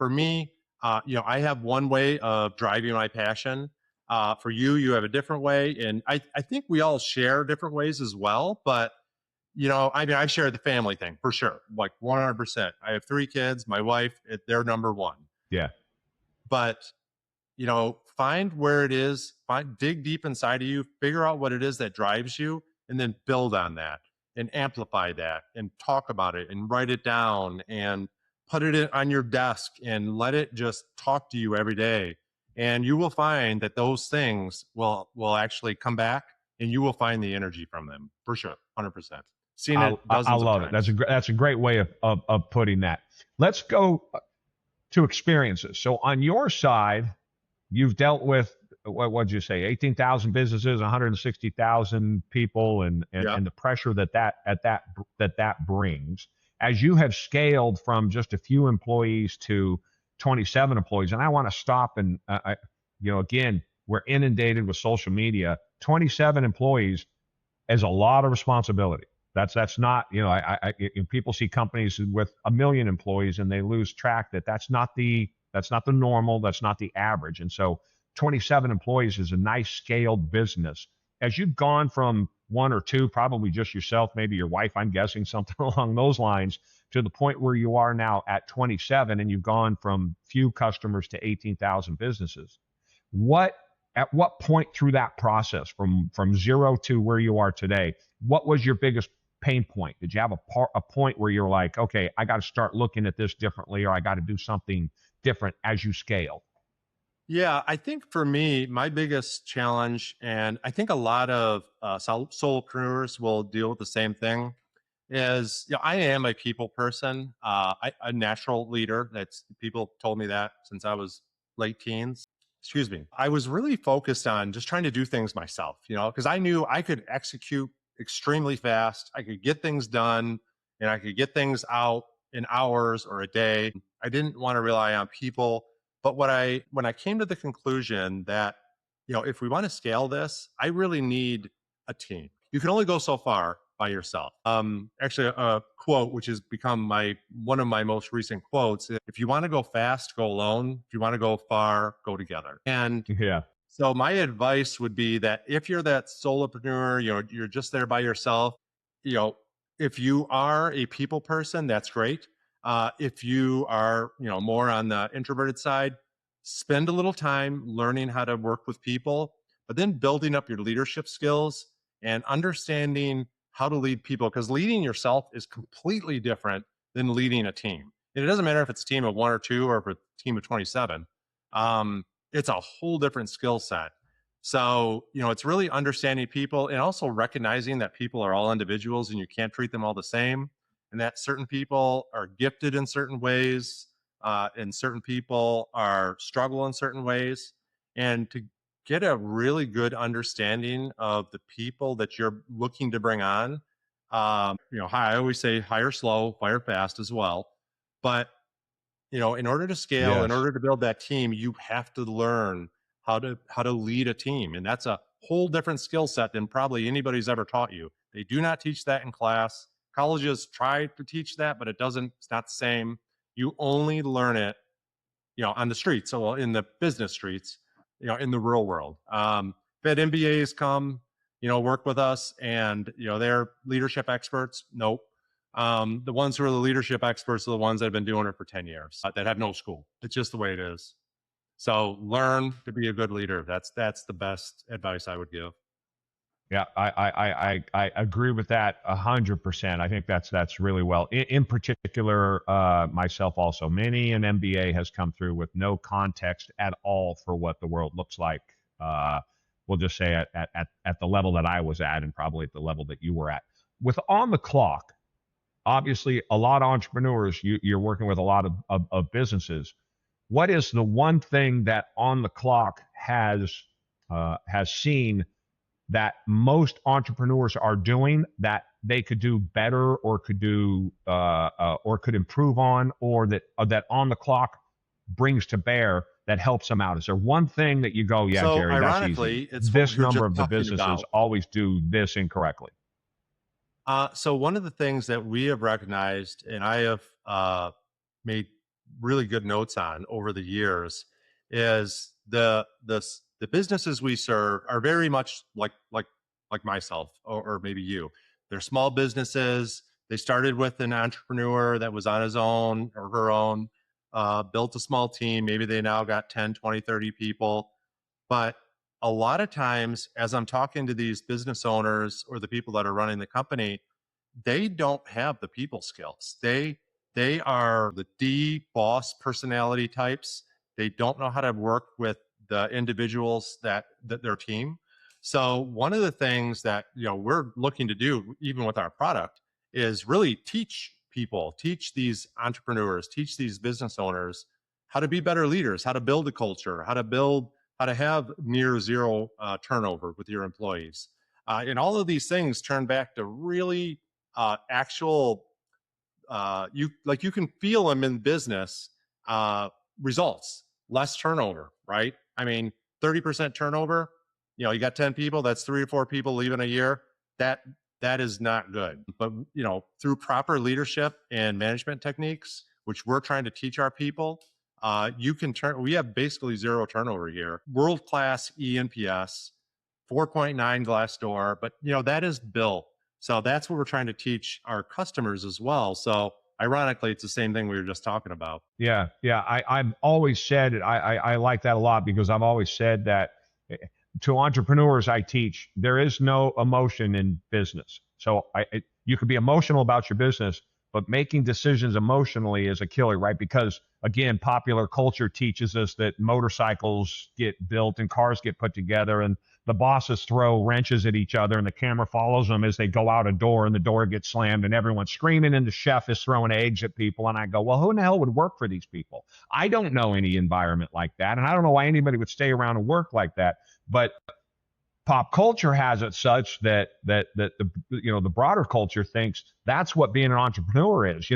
for me, I have one way of driving my passion. For you, you have a different way. And I think we all share different ways as well. But, I mean, I share the family thing for sure, like 100%. I have 3 kids, my wife, they're number one. Yeah. But, find where it is, dig deep inside of you, figure out what it is that drives you, and then build on that and amplify that and talk about it and write it down and put it on your desk and let it just talk to you every day. And you will find that those things will actually come back, and you will find the energy from them for sure. 100%. Seen it I dozens of love it. times. That's a great way of putting that. Let's go to experiences. So on your side, you've dealt with what did you say, 18,000 businesses, 160,000 people, and Yeah. the pressure that brings. As you have scaled from just a few employees to 27 employees, and I want to stop and again, we're inundated with social media. 27 employees is a lot of responsibility. That's not, people see companies with 1 million employees and they lose track that that's not the normal, that's not the average. And so 27 employees is a nice scaled business. As you've gone from 1 or 2, probably just yourself, maybe your wife, I'm guessing something along those lines, to the point where you are now at 27, and you've gone from few customers to 18,000 businesses. At what point through that process, from 0 to where you are today, what was your biggest pain point? Did you have a point where you're like, okay, I got to start looking at this differently, or I got to do something different as you scale? Yeah, I think for me, my biggest challenge, and I think a lot of solopreneurs will deal with the same thing, is I am a people person, a natural leader. That's people told me that since I was late teens. Excuse me. I was really focused on just trying to do things myself, because I knew I could execute extremely fast. I could get things done, and I could get things out in hours or a day. I didn't want to rely on people. But when I came to the conclusion that, if we want to scale this, I really need a team. You can only go so far by yourself. Actually, a quote which has become one of my most recent quotes: "If you want to go fast, go alone. If you want to go far, go together." And Yeah. so my advice would be that if you're that solopreneur, you're just there by yourself, you know, if you are a people person, that's great. If you are, more on the introverted side, spend a little time learning how to work with people, but then building up your leadership skills and understanding how to lead people, because leading yourself is completely different than leading a team. And it doesn't matter if it's a team of 1 or 2 or if it's a team of 27. It's a whole different skill set. So, it's really understanding people and also recognizing that people are all individuals and you can't treat them all the same, and that certain people are gifted in certain ways, and certain people are struggle in certain ways. And to get a really good understanding of the people that you're looking to bring on, I always say hire slow, fire fast as well. But in order to scale, in Yes. order to build that team, you have to learn how to lead a team, and that's a whole different skill set than probably anybody's ever taught you. They do not teach that in class. Colleges try to teach that, but it's not the same. You only learn it, on the streets, so in the business streets, in the real world. Fed MBAs come, work with us, and they're leadership experts. Nope. The ones who are the leadership experts are the ones that have been doing it for 10 years, that have no school. It's just the way it is. So learn to be a good leader. That's the best advice I would give. Yeah, I agree with that 100%. I think that's really well. In particular, myself also, many an MBA has come through with no context at all for what the world looks like. We'll just say at the level that I was at, and probably at the level that you were at. With On the Clock, obviously, a lot of entrepreneurs. You're working with a lot of businesses. What is the one thing that On the Clock has seen that most entrepreneurs are doing that they could do better, or could do or could improve on, or that On the Clock brings to bear that helps them out? Is there one thing that you go, yeah, So Jerry, that's easy? ironically, it's what we This were number just of the talking businesses about. always do this incorrectly. So one of the things that we have recognized, and I have made really good notes on over the years is the businesses we serve are very much like myself, or maybe you. They're small businesses. They started with an entrepreneur that was on his own or her own, built a small team. Maybe they now got 10, 20, 30 people. But a lot of times, as I'm talking to these business owners or the people that are running the company, they don't have the people skills. They are the D boss personality types. They don't know how to work with the individuals that their team. So one of the things that we're looking to do, even with our product, is really teach people, teach these entrepreneurs, teach these business owners how to be better leaders, how to build a culture, how to have near zero turnover with your employees. And all of these things turn back to really actual you can feel them in business uh, results, less turnover, right? I mean, 30% turnover, you got 10 people, that's 3 or 4 people leaving a year. that that is not good. But through proper leadership and management techniques, which we're trying to teach our people, you can turn we have basically zero turnover here, world class ENPS, 4.9 glass door. But that is built, so that's what we're trying to teach our customers as well. So ironically, it's the same thing we were just talking about. Yeah, yeah. I've always said it. I like that a lot because I've always said that to entrepreneurs I teach, there is no emotion in business. So you could be emotional about your business, but making decisions emotionally is a killer, right? Because again, popular culture teaches us that motorcycles get built and cars get put together, and the bosses throw wrenches at each other and the camera follows them as they go out a door and the door gets slammed and everyone's screaming and the chef is throwing eggs at people. And I go, well, who in the hell would work for these people? I don't know any environment like that. And I don't know why anybody would stay around and work like that. But pop culture has it such that the broader culture thinks that's what being an entrepreneur is.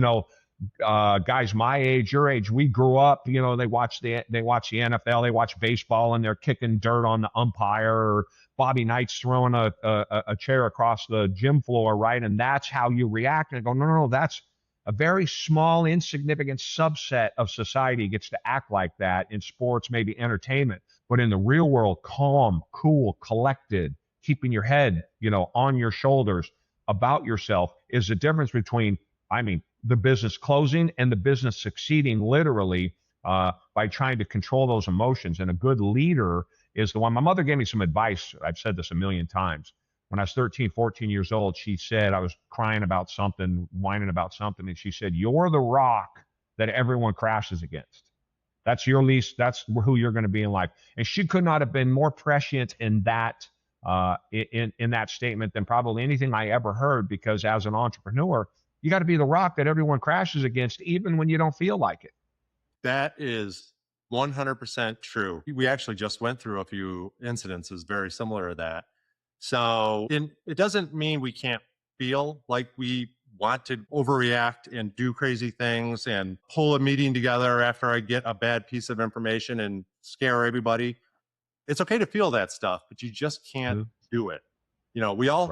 Guys my age, your age, we grew up. They watch the NFL, they watch baseball, and they're kicking dirt on the umpire, or Bobby Knight's throwing a chair across the gym floor, right? And that's how you react. And I go, no, no, no, that's a very small, insignificant subset of society gets to act like that in sports, maybe entertainment. But in the real world, calm, cool, collected, keeping your head, on your shoulders about yourself is the difference between, the business closing and the business succeeding, literally, by trying to control those emotions. And a good leader is the one. My mother gave me some advice. I've said this a million times. When I was 13, 14 years old, she said, I was crying about something, whining about something. And she said, you're the rock that everyone crashes against. That's that's who you're going to be in life. And she could not have been more prescient in that, in that statement than probably anything I ever heard, because as an entrepreneur, you got to be the rock that everyone crashes against, even when you don't feel like it. That is 100% true. We actually just went through a few incidences very similar to that. So it doesn't mean we can't feel like we want to overreact and do crazy things and pull a meeting together after I get a bad piece of information and scare everybody. It's okay to feel that stuff, but you just can't do it. We all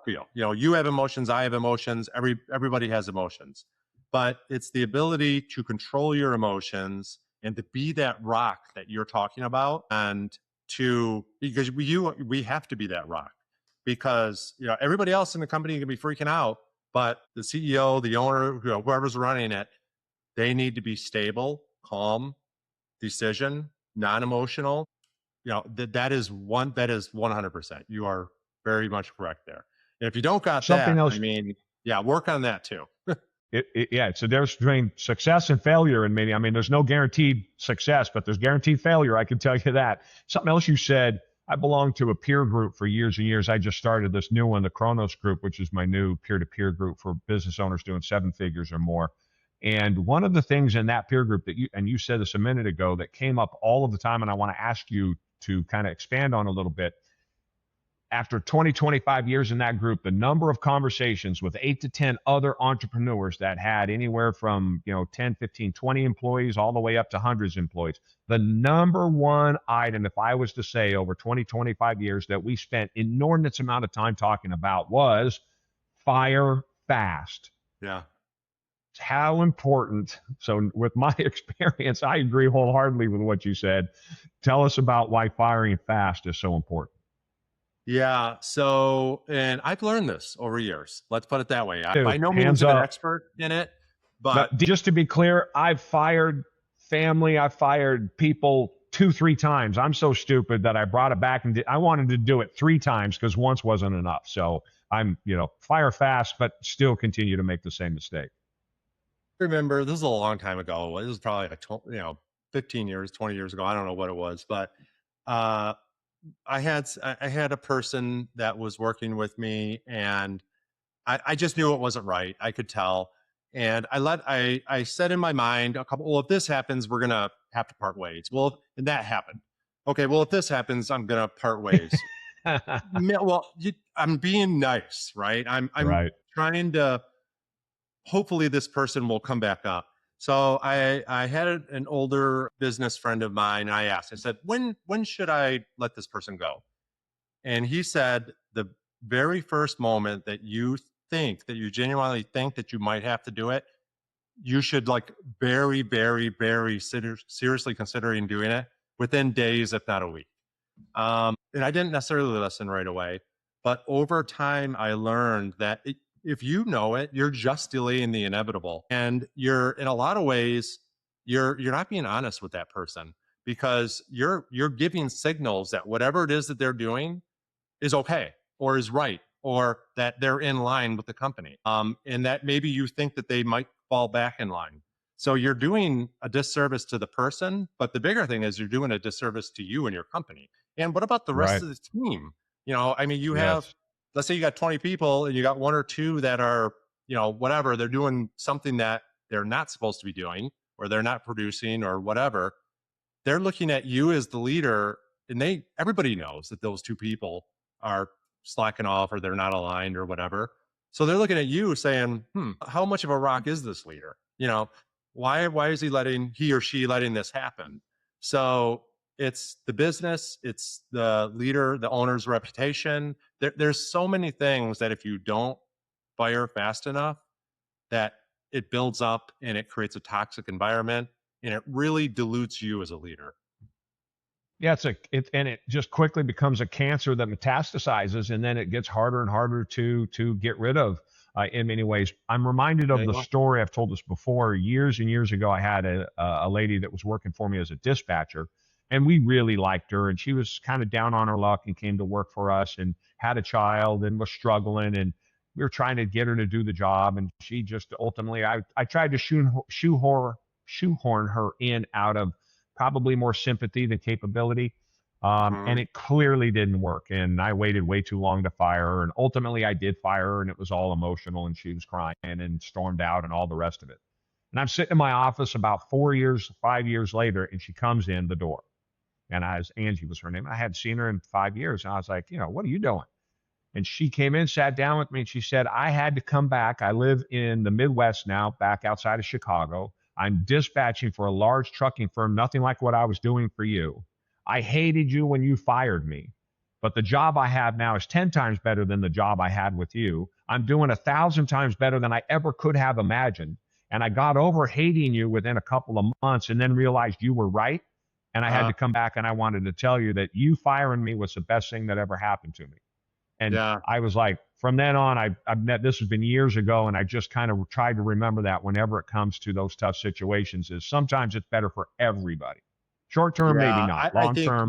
feel. You have emotions, I have emotions, everybody has emotions. But it's the ability to control your emotions and to be that rock that you're talking about, and because we have to be that rock, because everybody else in the company can be freaking out, but the CEO, the owner, whoever's running it, they need to be stable, calm, decision, non-emotional. That is 100%. You are very much correct there. And if you don't got Something that, else, work on that too. it's a difference between success and failure in many. There's no guaranteed success, but there's guaranteed failure. I can tell you that. Something else you said, I belonged to a peer group for years and years. I just started this new one, the Kronos group, which is my new peer-to-peer group for business owners doing 7 figures or more. And one of the things in that peer group that you said this a minute ago, that came up all of the time, and I want to ask you to kind of expand on a little bit. After 20, 25 years in that group, the number of conversations with 8 to 10 other entrepreneurs that had anywhere from 10, 15, 20 employees all the way up to hundreds of employees, the number one item, if I was to say over 20, 25 years, that we spent inordinate amount of time talking about was fire fast. Yeah. how important. So with my experience, I agree wholeheartedly with what you said. Tell us about why firing fast is so important. Yeah. So, and I've learned this over years. Let's put it that way. I by no means Hands am an up. expert in it, Now, but just to be clear, I've fired family, I've fired people 2, 3 times. I'm so stupid that I brought it back and I wanted to do it 3 times because once wasn't enough. So I'm, fire fast, but still continue to make the same mistake. remember this is a long time ago. This was probably like 15 years, 20 years ago. I don't know what it was, but uh, I had a person that was working with me, and I just knew it wasn't right. I could tell. And I said in my mind a couple, well, if this happens, we're going to have to part ways. Well, and that happened. Okay. Well, if this happens, I'm going to part ways. Well, I'm being nice, right? I'm Right. trying to, hopefully this person will come back up. So I had an older business friend of mine. And I asked, I said, when should I let this person go? And he said, the very first moment that you think that you genuinely think that you might have to do it, you should like very, very, very seriously considering doing it within days, if not a week. And I didn't necessarily listen right away, but over time, I learned that if you know it, you're just delaying the inevitable, and you're in a lot of ways, you're not being honest with that person because you're giving signals that whatever it is that they're doing is okay or is right or that they're in line with the company, and that maybe you think that they might fall back in line. So you're doing a disservice to the person, but the bigger thing is you're doing a disservice to you and your company. And what about the rest Right. of the team? I mean, you have, Yes. let's say you got 20 people and you got one or two that are, whatever, they're doing something that they're not supposed to be doing, or they're not producing or whatever. They're looking at you as the leader, and everybody knows that those two people are slacking off or they're not aligned or whatever. So they're looking at you saying, how much of a rock is this leader? Why is he or she letting this happen? So it's the business, it's the leader, the owner's reputation. There's so many things that if you don't fire fast enough, that it builds up and it creates a toxic environment, and it really dilutes you as a leader. Yeah, and it just quickly becomes a cancer that metastasizes, and then it gets harder and harder to get rid of. In many ways, I'm reminded of the Yeah. story I've told this before. Years and years ago, I had a lady that was working for me as a dispatcher, and we really liked her. And she was kind of down on her luck and came to work for us, and had a child and was struggling. And we were trying to get her to do the job, and she just ultimately, I tried to shoehorn her in out of probably more sympathy than capability. And Mhm. it clearly didn't work. And I waited way too long to fire her. And ultimately, I did fire her, and it was all emotional. And she was crying and stormed out and all the rest of it. And I'm sitting in my office about 4 years, 5 years later, and she comes in the door. And Angie was her name. I hadn't seen her in 5 years. And I was like, what are you doing? And she came in, sat down with me, and she said, I had to come back. I live in the Midwest now, back outside of Chicago. I'm dispatching for a large trucking firm, nothing like what I was doing for you. I hated you when you fired me, but the job I have now is 10 times better than the job I had with you. I'm doing 1,000 times better than I ever could have imagined. And I got over hating you within a couple of months and then realized you were right. And I had Uh, to come back and I wanted to tell you that you firing me was the best thing that ever happened to me. And yeah. I was like, from then on, this has been years ago, and I just kind of tried to remember that whenever it comes to those tough situations, is sometimes it's better for everybody. Short term, maybe Yeah. not. I Long think term,